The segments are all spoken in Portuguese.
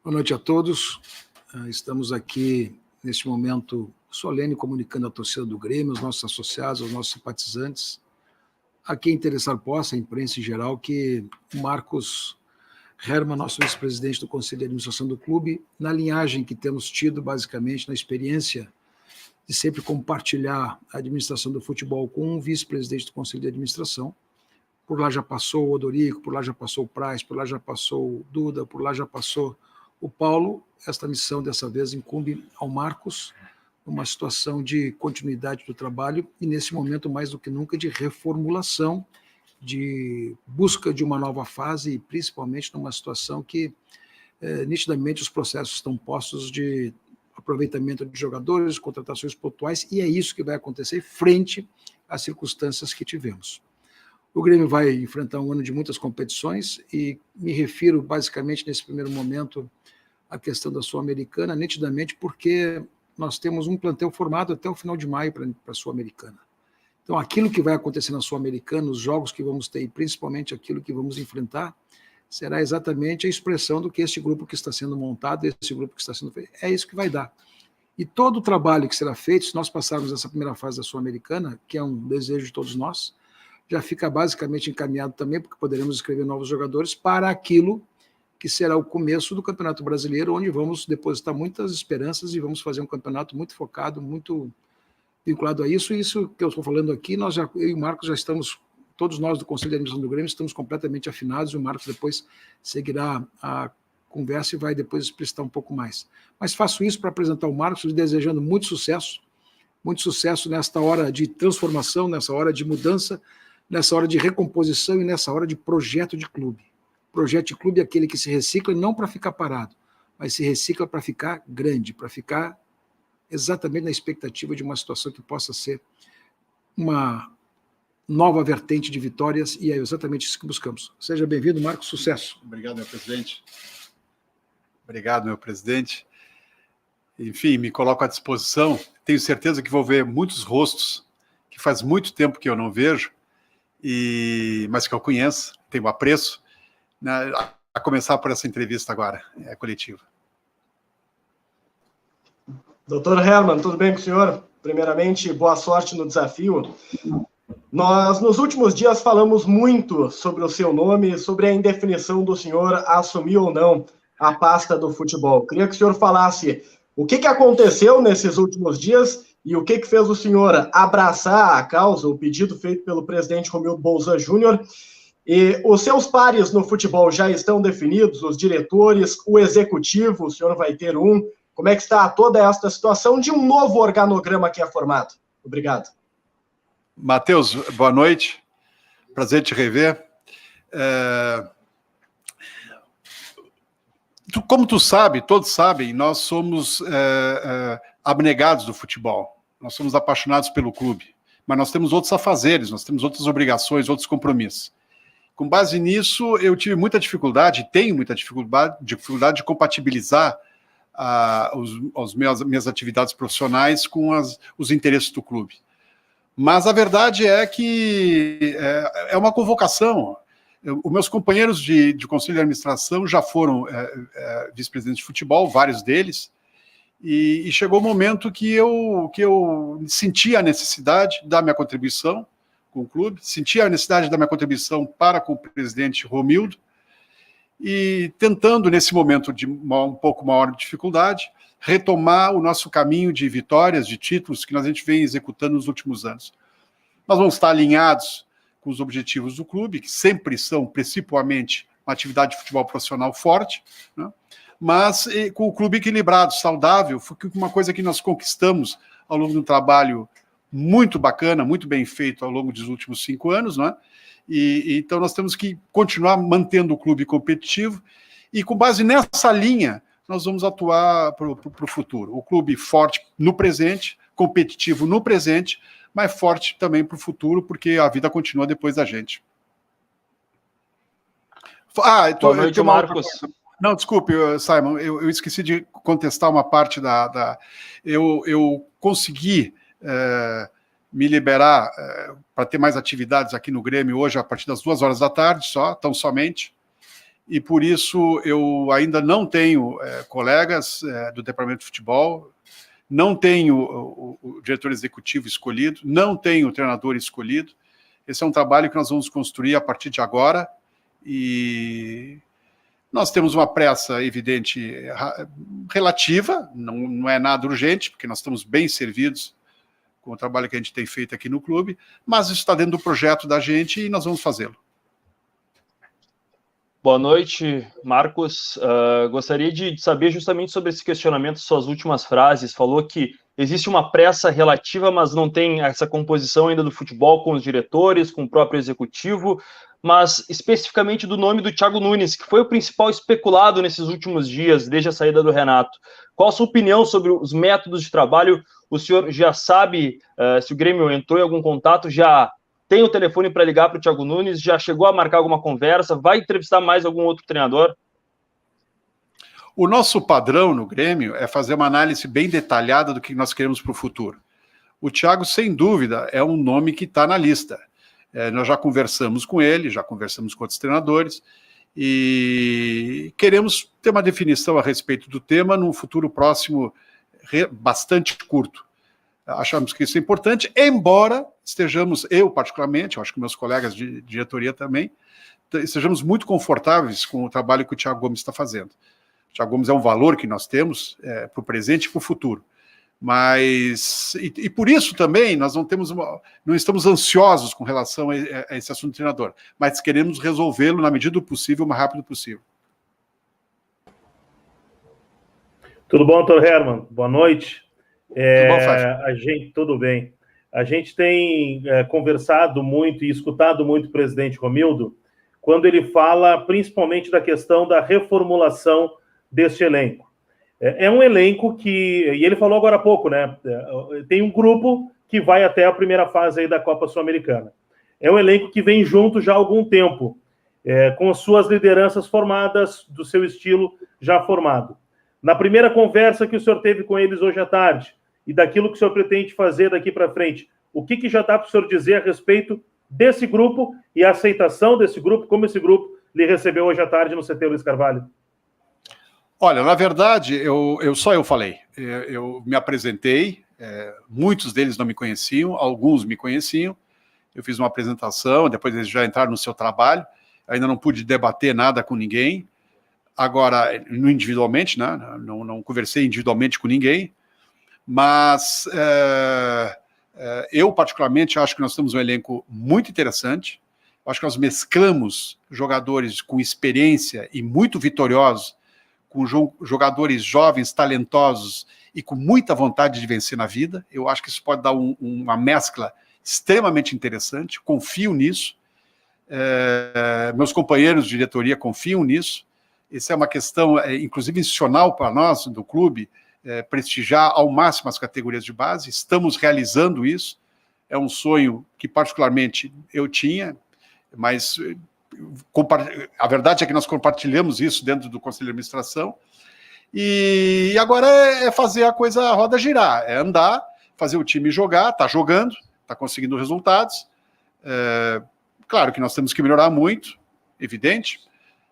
Boa noite a todos. Estamos aqui, neste momento solene, comunicando à torcida do Grêmio, aos nossos associados, aos nossos simpatizantes, a quem interessar possa, a imprensa em geral, que o Marcos Herman, nosso vice-presidente do Conselho de Administração do clube, na linhagem que temos tido, basicamente, na experiência de sempre compartilhar a administração do futebol com um vice-presidente do Conselho de Administração. Por lá já passou o Odorico, por lá já passou o Praz, por lá já passou o Duda, por lá já passou o Paulo. Esta missão, dessa vez, incumbe ao Marcos, uma situação de continuidade do trabalho e, nesse momento, mais do que nunca, de reformulação, de busca de uma nova fase e, principalmente, numa situação que, nitidamente, os processos estão postos de aproveitamento de jogadores, contratações pontuais, e é isso que vai acontecer frente às circunstâncias que tivemos. O Grêmio vai enfrentar um ano de muitas competições e me refiro, basicamente, nesse primeiro momento, à questão da Sul-Americana, nitidamente porque nós temos um plantel formado até o final de maio para a Sul-Americana. Então, aquilo que vai acontecer na Sul-Americana, os jogos que vamos ter e principalmente aquilo que vamos enfrentar, será exatamente a expressão do que esse grupo que está sendo montado, esse grupo que está sendo feito, é isso que vai dar. E todo o trabalho que será feito, se nós passarmos essa primeira fase da Sul-Americana, que é um desejo de todos nós, já fica basicamente encaminhado também, porque poderemos escrever novos jogadores para aquilo que será o começo do Campeonato Brasileiro, onde vamos depositar muitas esperanças e vamos fazer um campeonato muito focado, muito vinculado a isso. E isso que eu estou falando aqui, eu e o Marcos já estamos, todos nós do Conselho de Administração do Grêmio, estamos completamente afinados, e o Marcos depois seguirá a conversa e vai depois explicitar um pouco mais. Mas faço isso para apresentar o Marcos, desejando muito sucesso nesta hora de transformação, nessa hora de mudança, nessa hora de recomposição e nessa hora de projeto de clube. Projeto de clube é aquele que se recicla não para ficar parado, mas se recicla para ficar grande, para ficar exatamente na expectativa de uma situação que possa ser uma nova vertente de vitórias, e é exatamente isso que buscamos. Seja bem-vindo, Marcos, sucesso. Obrigado, meu presidente. Obrigado, meu presidente. Enfim, me coloco à disposição. Tenho certeza que vou ver muitos rostos que faz muito tempo que eu não vejo, mas que eu conheço, tenho apreço, né, a começar por essa entrevista agora, coletiva. Doutor Herman, tudo bem com o senhor? Primeiramente, boa sorte no desafio. Nós, nos últimos dias, falamos muito sobre o seu nome, sobre a indefinição do senhor assumir ou não a pasta do futebol. Queria que o senhor falasse o que aconteceu nesses últimos dias e o que fez o senhor abraçar a causa, o pedido feito pelo presidente Romildo Bolzan Júnior. E os seus pares no futebol já estão definidos, os diretores, o executivo, o senhor vai ter um. Como é que está toda esta situação de um novo organograma que é formado? Obrigado. Matheus, boa noite. Prazer te rever. Como tu sabe, todos sabem, nós somos abnegados do futebol. Nós somos apaixonados pelo clube. Mas nós temos outros afazeres, nós temos outras obrigações, outros compromissos. Com base nisso, eu tive muita dificuldade, tenho muita dificuldade de compatibilizar as minhas atividades profissionais com os interesses do clube. Mas a verdade é que é uma convocação. Os meus companheiros de conselho de administração já foram vice-presidentes de futebol, vários deles, e chegou o momento que eu senti a necessidade da minha contribuição com o clube, senti a necessidade da minha contribuição para com o presidente Romildo, e tentando, nesse momento de um pouco maior dificuldade, retomar o nosso caminho de vitórias, de títulos que a gente vem executando nos últimos anos. Nós vamos estar alinhados com os objetivos do clube, que sempre são, principalmente, uma atividade de futebol profissional forte, né? Mas com o clube equilibrado, saudável, foi uma coisa que nós conquistamos ao longo de um trabalho muito bacana, muito bem feito ao longo dos últimos 5 anos, né? Então nós temos que continuar mantendo o clube competitivo e, com base nessa linha, nós vamos atuar para o futuro. O clube forte no presente, competitivo no presente, mas forte também para o futuro, porque a vida continua depois da gente. Boa noite, Marcos. Não, desculpe, Simon, eu esqueci de contestar uma parte eu consegui me liberar para ter mais atividades aqui no Grêmio hoje a partir das 2 horas da tarde, tão somente. e por isso eu ainda não tenho colegas do departamento de futebol, não tenho o diretor executivo escolhido, não tenho o treinador escolhido. Esse é um trabalho que nós vamos construir a partir de agora, e nós temos uma pressa evidente relativa, não é nada urgente, porque nós estamos bem servidos com o trabalho que a gente tem feito aqui no clube, mas isso está dentro do projeto da gente e nós vamos fazê-lo. Boa noite, Marcos. Gostaria de saber justamente sobre esse questionamento, suas últimas frases. Falou que existe uma pressa relativa, mas não tem essa composição ainda do futebol com os diretores, com o próprio executivo, mas especificamente do nome do Thiago Nunes, que foi o principal especulado nesses últimos dias, desde a saída do Renato. Qual a sua opinião sobre os métodos de trabalho? O senhor já sabe se o Grêmio entrou em algum contato, já tem o telefone para ligar para o Thiago Nunes, já chegou a marcar alguma conversa, vai entrevistar mais algum outro treinador? O nosso padrão no Grêmio é fazer uma análise bem detalhada do que nós queremos para o futuro. O Thiago, sem dúvida, é um nome que está na lista. Nós já conversamos com ele, já conversamos com outros treinadores, e queremos ter uma definição a respeito do tema num futuro próximo bastante curto. Achamos que isso é importante, embora estejamos, eu particularmente, eu acho que meus colegas de diretoria também, estejamos muito confortáveis com o trabalho que o Thiago Gomes está fazendo. O Thiago Gomes é um valor que nós temos para o presente e para o futuro. Mas, e por isso também, nós não estamos ansiosos com relação a esse assunto do treinador, mas queremos resolvê-lo na medida do possível, o mais rápido possível. Tudo bom, Dr. Herman? Boa noite. Tudo bom, tudo bem. A gente tem conversado muito e escutado muito o presidente Romildo quando ele fala principalmente da questão da reformulação deste elenco. É um elenco que, e ele falou agora há pouco, né? Tem um grupo que vai até a primeira fase aí da Copa Sul-Americana. É um elenco que vem junto já há algum tempo, com suas lideranças formadas, do seu estilo já formado. Na primeira conversa que o senhor teve com eles hoje à tarde, e daquilo que o senhor pretende fazer daqui para frente, o que já dá para o senhor dizer a respeito desse grupo e a aceitação desse grupo, como esse grupo lhe recebeu hoje à tarde no CT Luiz Carvalho? Olha, na verdade, só eu falei. Eu me apresentei, muitos deles não me conheciam, alguns me conheciam. Eu fiz uma apresentação, depois eles já entraram no seu trabalho. Ainda não pude debater nada com ninguém. Agora, individualmente, né? Não conversei individualmente com ninguém. Mas eu, particularmente, acho que nós temos um elenco muito interessante. Acho que nós mesclamos jogadores com experiência e muito vitoriosos com jogadores jovens, talentosos e com muita vontade de vencer na vida. Eu acho que isso pode dar uma mescla extremamente interessante. Confio nisso. Meus companheiros de diretoria confiam nisso. Essa é uma questão, inclusive, institucional para nós, do clube, prestigiar ao máximo as categorias de base. Estamos realizando isso. É um sonho que, particularmente, eu tinha, mas a verdade é que nós compartilhamos isso dentro do Conselho de Administração, e agora é fazer a roda girar, é andar, fazer o time jogar, está jogando, está conseguindo resultados. Claro que nós temos que melhorar muito, evidente,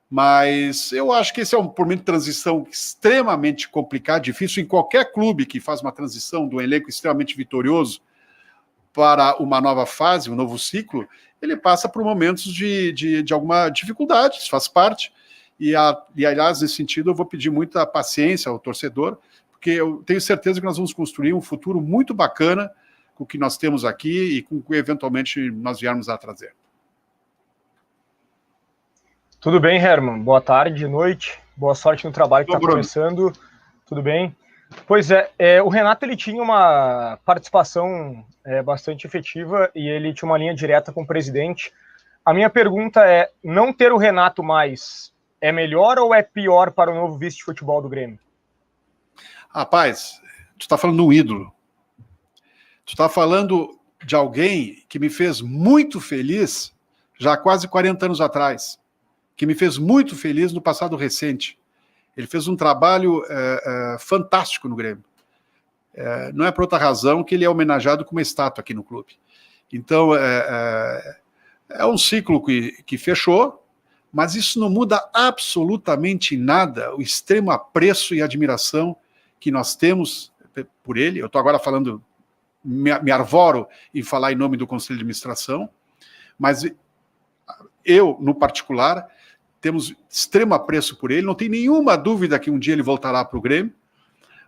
mas eu acho que esse é um momento de transição extremamente complicado, difícil em qualquer clube que faz uma transição de um elenco extremamente vitorioso para uma nova fase, um novo ciclo. Ele passa por momentos de alguma dificuldade, isso faz parte, e aliás, nesse sentido, eu vou pedir muita paciência ao torcedor, porque eu tenho certeza que nós vamos construir um futuro muito bacana com o que nós temos aqui e com o que eventualmente nós viermos a trazer. Tudo bem, Herman? Boa tarde, noite, boa sorte no trabalho que está começando. Tudo bem? Pois o Renato ele tinha uma participação bastante efetiva e ele tinha uma linha direta com o presidente. A minha pergunta é, não ter o Renato mais é melhor ou é pior para o novo vice de futebol do Grêmio? Rapaz, tu está falando de um ídolo. Tu está falando de alguém que me fez muito feliz já há quase 40 anos atrás, que me fez muito feliz no passado recente. Ele fez um trabalho fantástico no Grêmio. Não é por outra razão que ele é homenageado com uma estátua aqui no clube. Então, é um ciclo que fechou, mas isso não muda absolutamente nada o extremo apreço e admiração que nós temos por ele. Eu estou agora falando, me arvoro em falar em nome do Conselho de Administração, mas eu, no particular, temos extremo apreço por ele, não tem nenhuma dúvida que um dia ele voltará para o Grêmio,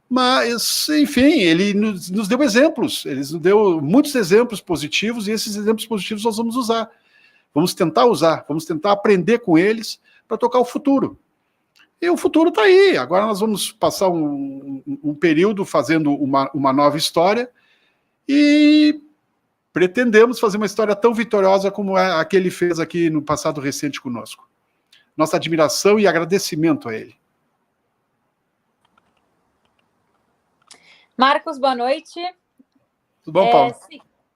mas, enfim, ele nos deu exemplos, ele nos deu muitos exemplos positivos, e esses exemplos positivos nós vamos usar. Vamos tentar usar, vamos tentar aprender com eles para tocar o futuro. E o futuro está aí. Agora nós vamos passar um período fazendo uma nova história e pretendemos fazer uma história tão vitoriosa como a que ele fez aqui no passado recente conosco. Nossa admiração e agradecimento a ele. Marcos, boa noite. Tudo bom, Paulo?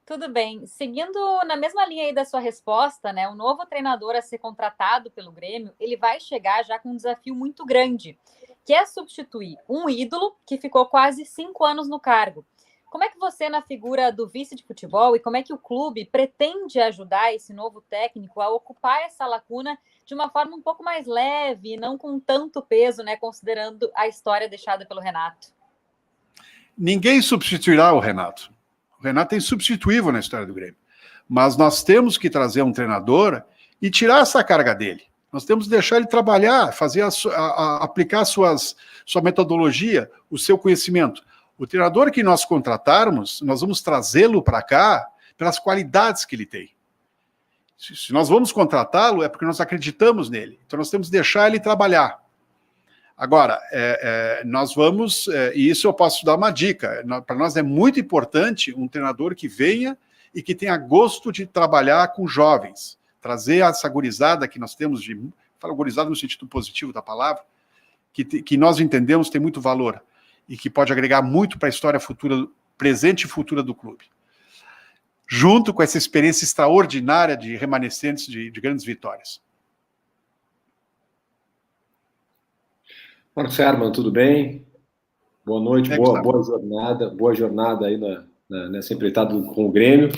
Tudo bem. Seguindo na mesma linha aí da sua resposta, né? O novo treinador a ser contratado pelo Grêmio, ele vai chegar já com um desafio muito grande, que é substituir um ídolo que ficou quase 5 anos no cargo. Como é que você, na figura do vice de futebol, e como é que o clube pretende ajudar esse novo técnico a ocupar essa lacuna de uma forma um pouco mais leve, não com tanto peso, né? Considerando a história deixada pelo Renato. Ninguém substituirá o Renato. O Renato é insubstituível na história do Grêmio. Mas nós temos que trazer um treinador e tirar essa carga dele. Nós temos que deixar ele trabalhar, fazer aplicar sua metodologia, o seu conhecimento. O treinador que nós contratarmos, nós vamos trazê-lo para cá pelas qualidades que ele tem. Se nós vamos contratá-lo, é porque nós acreditamos nele. Então nós temos que deixar ele trabalhar. Agora, nós vamos, e isso eu posso dar uma dica, para nós é muito importante um treinador que venha e que tenha gosto de trabalhar com jovens, trazer essa gurizada que nós temos, falo gurizada no sentido positivo da palavra, que nós entendemos tem muito valor e que pode agregar muito para a história futura, presente e futura do clube. Junto com essa experiência extraordinária de remanescentes de grandes vitórias. Marcos Herman, tudo bem? Boa noite, boa jornada aí nessa empreitada com o Grêmio.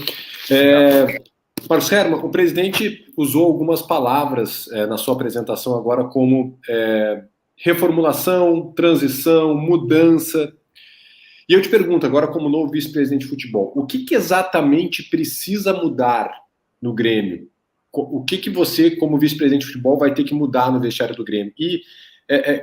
Marcos Herman, o presidente usou algumas palavras na sua apresentação agora como reformulação, transição, mudança. E eu te pergunto agora, como novo vice-presidente de futebol, o que exatamente precisa mudar no Grêmio? O que você, como vice-presidente de futebol, vai ter que mudar no vestiário do Grêmio? E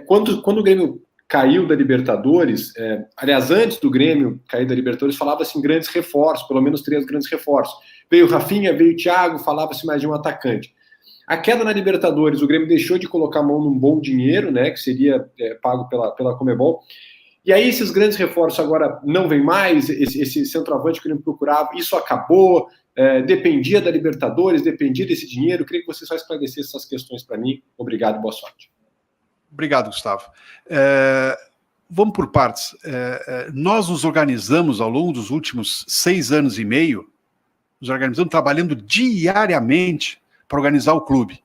quando o Grêmio caiu da Libertadores, aliás, antes do Grêmio cair da Libertadores, falava-se em grandes reforços, pelo menos 3 grandes reforços. Veio o Rafinha, veio o Thiago, falava-se mais de um atacante. A queda na Libertadores, o Grêmio deixou de colocar a mão num bom dinheiro, né, que seria pago pela Conmebol. E aí esses grandes reforços agora não vêm mais, esse centroavante que o Grêmio procurava, isso acabou, dependia da Libertadores, dependia desse dinheiro. Eu queria que você só esclarecesse essas questões para mim. Obrigado, boa sorte. Obrigado, Gustavo. Vamos por partes. Nós nos organizamos ao longo dos últimos 6 anos e meio, nos organizamos trabalhando diariamente para organizar o clube.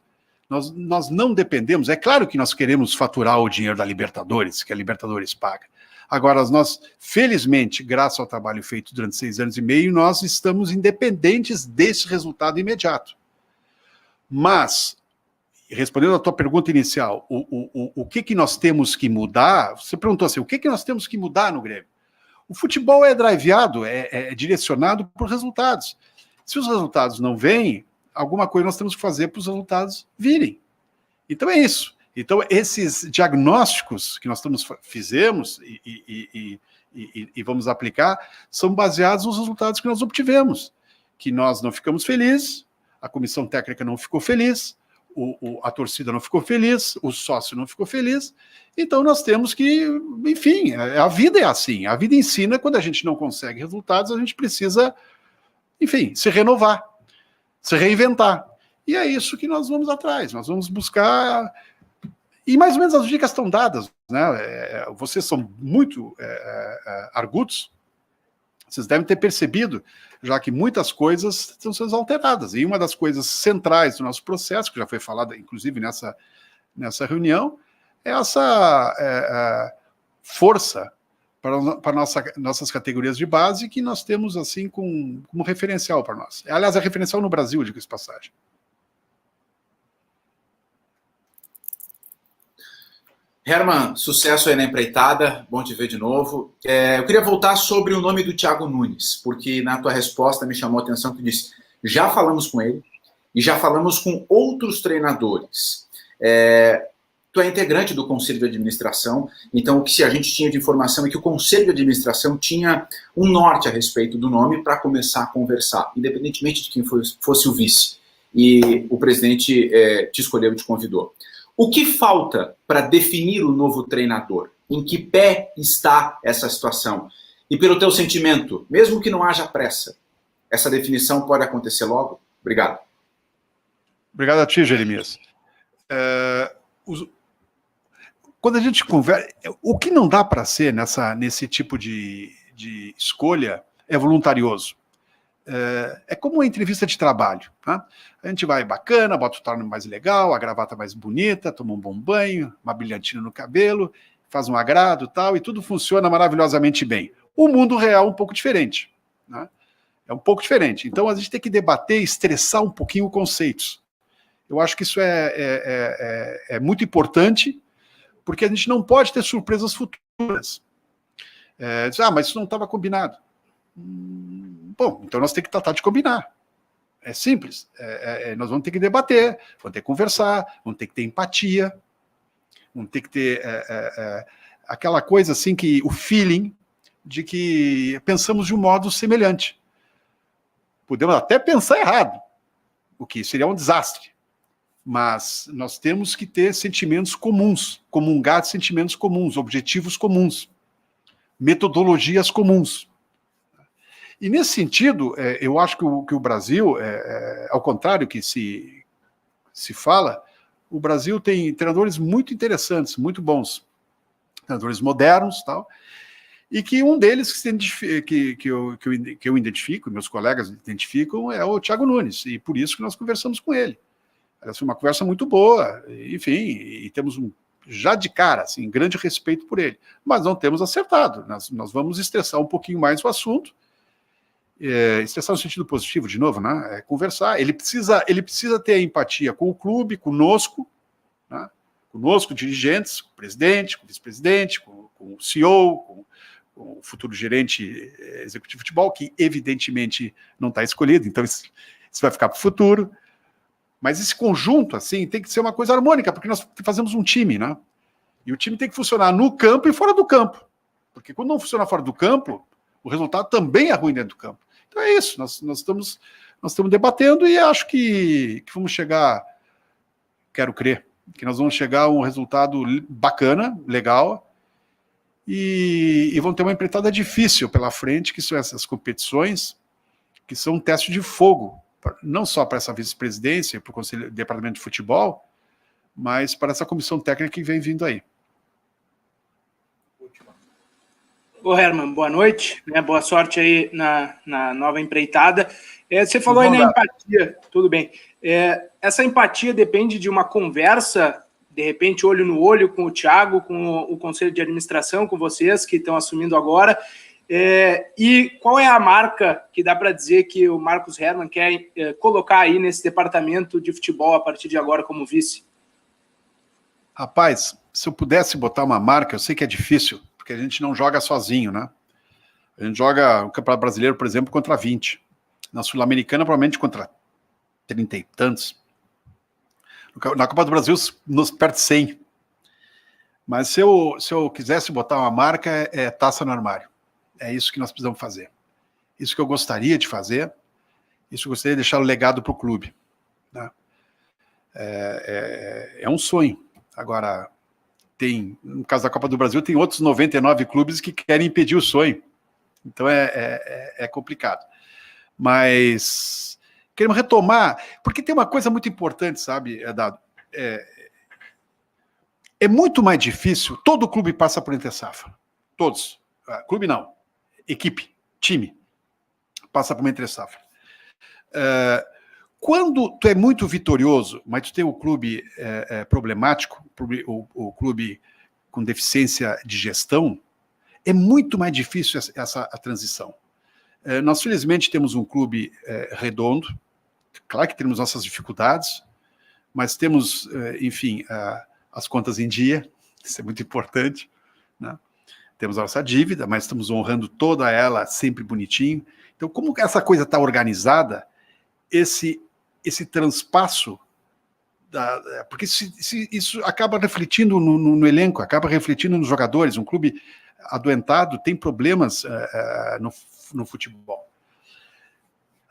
Nós não dependemos, é claro que nós queremos faturar o dinheiro da Libertadores, que a Libertadores paga. Agora, nós, felizmente, graças ao trabalho feito durante 6 anos e meio, nós estamos independentes desse resultado imediato. Mas, respondendo à tua pergunta inicial, o que nós temos que mudar? Você perguntou assim, o que nós temos que mudar no Grêmio? O futebol é driveado, é direcionado por resultados. Se os resultados não vêm, alguma coisa nós temos que fazer para os resultados virem. Então é isso. Então esses diagnósticos que nós fizemos e vamos aplicar são baseados nos resultados que nós obtivemos. Que nós não ficamos felizes, a comissão técnica não ficou feliz, a torcida não ficou feliz, o sócio não ficou feliz, então nós temos que, enfim, a vida é assim, a vida ensina, quando a gente não consegue resultados, a gente precisa, enfim, se renovar, se reinventar, e é isso que nós vamos atrás, nós vamos buscar, e mais ou menos as dicas estão dadas, né? Vocês são muito argutos, vocês devem ter percebido, já que muitas coisas estão sendo alteradas. E uma das coisas centrais do nosso processo, que já foi falada, inclusive, nessa reunião, é essa força para nossas categorias de base que nós temos assim como referencial para nós. Aliás, é referencial no Brasil, digo essa passagem. Herman, sucesso aí na empreitada, bom te ver de novo. Eu queria voltar sobre o nome do Thiago Nunes, porque na tua resposta me chamou a atenção que tu disse, já falamos com ele e já falamos com outros treinadores. Tu é integrante do Conselho de Administração, então o que a gente tinha de informação é que o Conselho de Administração tinha um norte a respeito do nome para começar a conversar, independentemente de quem fosse o vice. E o presidente te escolheu e te convidou. O que falta para definir o novo treinador? Em que pé está essa situação? E pelo teu sentimento, mesmo que não haja pressa, essa definição pode acontecer logo? Obrigado. Obrigado a ti, Jeremias. Quando a gente conversa, o que não dá para ser nesse tipo de escolha é voluntarioso. É como uma entrevista de trabalho. Tá? A gente vai bacana, bota o terno mais legal, a gravata mais bonita, toma um bom banho, uma brilhantina no cabelo, faz um agrado tal, e tudo funciona maravilhosamente bem. O mundo real é um pouco diferente. Né? É um pouco diferente. Então a gente tem que debater e estressar um pouquinho os conceitos. Eu acho que isso é muito importante, porque a gente não pode ter surpresas futuras. Mas isso não estava combinado. Bom, então nós temos que tratar de combinar. É simples. Nós vamos ter que debater, vamos ter que conversar, vamos ter que ter empatia, vamos ter que ter aquela coisa assim, que o feeling de que pensamos de um modo semelhante. Podemos até pensar errado, o que seria um desastre. Mas nós temos que ter sentimentos comuns, comungar de sentimentos comuns, objetivos comuns, metodologias comuns. E nesse sentido, eu acho que o Brasil, ao contrário que se fala, o Brasil tem treinadores muito interessantes, muito bons, treinadores modernos, tal, e que um deles que eu identifico, meus colegas identificam, é o Thiago Nunes, e por isso que nós conversamos com ele. Essa foi uma conversa muito boa, enfim, e temos já de cara, assim, grande respeito por ele, mas não temos acertado. Nós vamos estressar um pouquinho mais o assunto, estressar no sentido positivo, de novo, né? Conversar. Ele precisa ter a empatia com o clube, conosco, né? Conosco, dirigentes, com o presidente, com o vice-presidente, com o CEO, com o futuro gerente executivo de futebol, que evidentemente não está escolhido, então isso vai ficar para o futuro. Mas esse conjunto, assim, tem que ser uma coisa harmônica, porque nós fazemos um time, né? E o time tem que funcionar no campo e fora do campo. Porque quando não funciona fora do campo, o resultado também é ruim dentro do campo. Então é isso, nós estamos debatendo e acho que vamos chegar, quero crer, que nós vamos chegar a um resultado bacana, legal, e vamos ter uma empreitada difícil pela frente, que são essas competições, que são um teste de fogo, não só para essa vice-presidência, para o Conselho de Departamento de Futebol, mas para essa comissão técnica que vem vindo aí. Ô Herman, boa noite, né? Boa sorte aí na nova empreitada. Você falou aí na empatia, tudo bem. Essa empatia depende de uma conversa, de repente, olho no olho com o Thiago, com o Conselho de Administração, com vocês que estão assumindo agora. E qual é a marca que dá para dizer que o Marcos Herman quer colocar aí nesse departamento de futebol a partir de agora como vice? Rapaz, se eu pudesse botar uma marca, eu sei que é difícil, porque a gente não joga sozinho, né? A gente joga o Campeonato Brasileiro, por exemplo, contra 20. Na Sul-Americana, provavelmente contra 30 e tantos. Na Copa do Brasil, nos perde 100. Mas se eu quisesse botar uma marca, é taça no armário. É isso que nós precisamos fazer. Isso que eu gostaria de fazer, isso que eu gostaria de deixar o legado para o clube. Né? É um sonho. Agora, no caso da Copa do Brasil, tem outros 99 clubes que querem impedir o sonho. Então é complicado. Mas queremos retomar, porque tem uma coisa muito importante, sabe, Dado? É muito mais difícil, todo clube passa por entre-safra. Todos. Clube não. Equipe, time, passa por uma entre-safra. Quando tu é muito vitorioso, mas tu tem o clube problemático, o clube com deficiência de gestão, é muito mais difícil a transição. Nós, felizmente, temos um clube redondo, claro que temos nossas dificuldades, mas temos, enfim, as contas em dia, isso é muito importante, né? Temos a nossa dívida, mas estamos honrando toda ela sempre bonitinho. Então, como essa coisa está organizada, esse transpasso, porque isso acaba refletindo no elenco, acaba refletindo nos jogadores. Um clube adoentado tem problemas no futebol.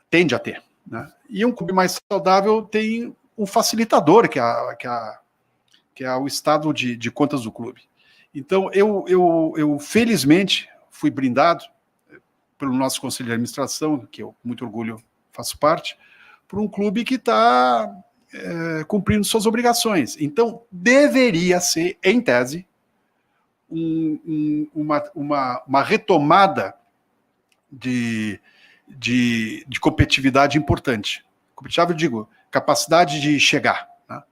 Tende a ter, né? E um clube mais saudável tem um facilitador, que é o estado de contas do clube. Então, eu felizmente fui brindado pelo nosso conselho de administração, que eu com muito orgulho faço parte, por um clube que está cumprindo suas obrigações. Então, deveria ser, em tese, uma retomada de competitividade importante. Competitividade, eu digo, capacidade de chegar, né?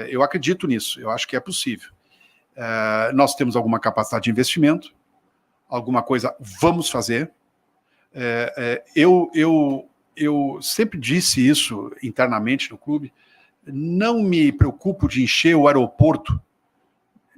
Eu acredito nisso, eu acho que é possível. Nós temos alguma capacidade de investimento, alguma coisa vamos fazer. Eu sempre disse isso internamente no clube, não me preocupo de encher o aeroporto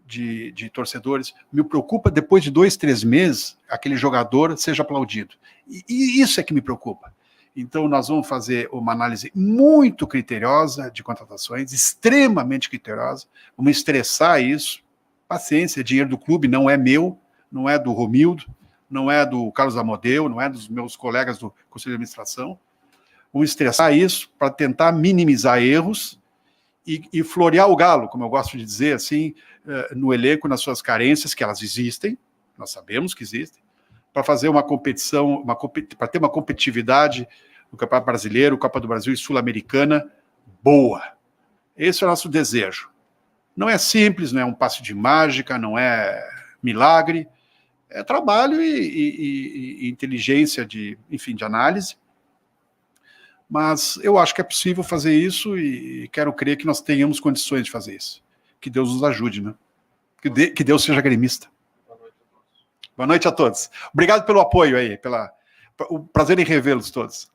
de torcedores, me preocupa depois de 2, 3 meses, aquele jogador seja aplaudido. E isso é que me preocupa. Então, nós vamos fazer uma análise muito criteriosa de contratações, extremamente criteriosa, vamos estressar isso. Paciência, dinheiro do clube não é meu, não é do Romildo, não é do Carlos Amodeu, não é dos meus colegas do Conselho de Administração. Vamos estressar isso para tentar minimizar erros e florear o galo, como eu gosto de dizer, assim, no elenco, nas suas carências, que elas existem, nós sabemos que existem, para fazer uma competição, para ter uma competitividade no Campeonato Brasileiro, Copa do Brasil e Sul-Americana boa. Esse é o nosso desejo. Não é simples, não é um passe de mágica, não é milagre, é trabalho e inteligência de análise. Mas eu acho que é possível fazer isso e quero crer que nós tenhamos condições de fazer isso. Que Deus nos ajude, né? Que Deus seja gremista. Boa noite a todos. Obrigado pelo apoio aí, o prazer em revê-los todos.